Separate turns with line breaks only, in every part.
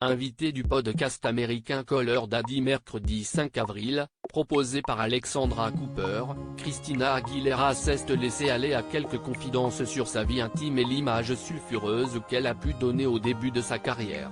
Invité du podcast américain Call Daddy mercredi 5 avril, proposé par Alexandra Cooper, Christina Aguilera s'est laissée aller à quelques confidences sur sa vie intime et l'image sulfureuse qu'elle a pu donner au début de sa carrière.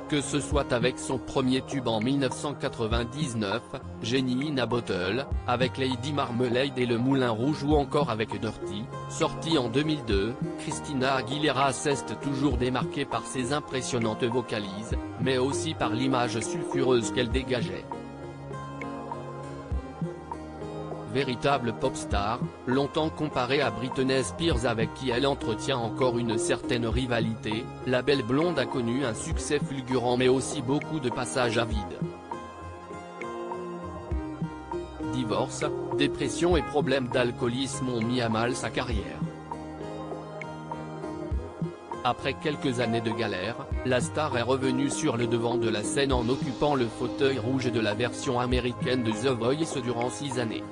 Que ce soit avec son premier tube en 1999, Jenny in a Bottle, avec Lady Marmalade et le Moulin Rouge ou encore avec Dirty, sorti en 2002, Christina Aguilera s'est toujours démarquée par ses impressionnantes vocalises, mais aussi par l'image sulfureuse qu'elle dégageait. Véritable pop star, longtemps comparée à Britney Spears avec qui elle entretient encore une certaine rivalité, la belle blonde a connu un succès fulgurant mais aussi beaucoup de passages à vide. Divorce, dépression et problèmes d'alcoolisme ont mis à mal sa carrière. Après quelques années de galère, la star est revenue sur le devant de la scène en occupant le fauteuil rouge de la version américaine de The Voice durant 6 années.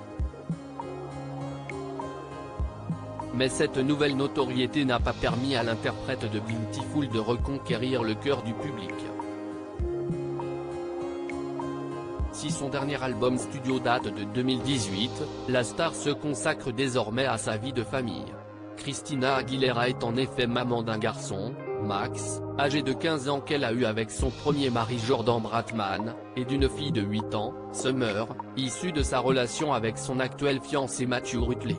Mais cette nouvelle notoriété n'a pas permis à l'interprète de Beautiful de reconquérir le cœur du public. Si son dernier album studio date de 2018, la star se consacre désormais à sa vie de famille. Christina Aguilera est en effet maman d'un garçon, Max, âgé de 15 ans qu'elle a eu avec son premier mari Jordan Bratman, et d'une fille de 8 ans, Summer, issue de sa relation avec son actuel fiancé Matthew Rutley.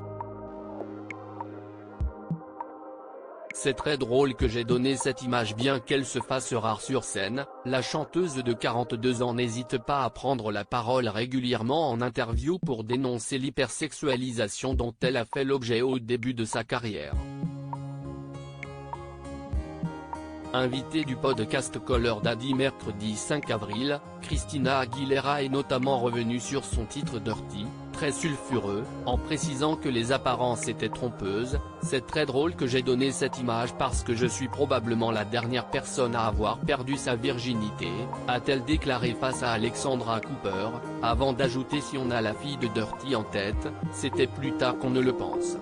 C'est très drôle que j'ai donné cette image bien qu'elle se fasse rare sur scène, la chanteuse de 42 ans n'hésite pas à prendre la parole régulièrement en interview pour dénoncer l'hypersexualisation dont elle a fait l'objet au début de sa carrière. Invitée du podcast Call Daddy mercredi 5 avril, Christina Aguilera est notamment revenue sur son titre Dirty, très sulfureux, en précisant que les apparences étaient trompeuses. C'est très drôle que j'ai donné cette image parce que je suis probablement la dernière personne à avoir perdu sa virginité, a-t-elle déclaré face à Alexandra Cooper, avant d'ajouter si on a la fille de Dirty en tête, c'était plus tard qu'on ne le pense.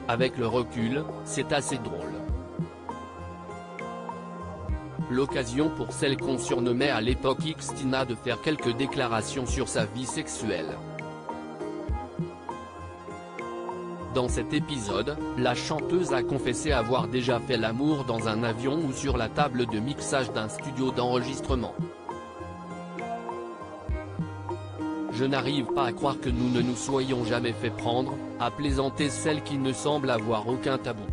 Avec le recul, c'est assez drôle. L'occasion pour celle qu'on surnommait à l'époque Xtina de faire quelques déclarations sur sa vie sexuelle. Dans cet épisode, la chanteuse a confessé avoir déjà fait l'amour dans un avion ou sur la table de mixage d'un studio d'enregistrement. Je n'arrive pas à croire que nous ne nous soyons jamais fait prendre, a plaisanté celle qui ne semble avoir aucun tabou.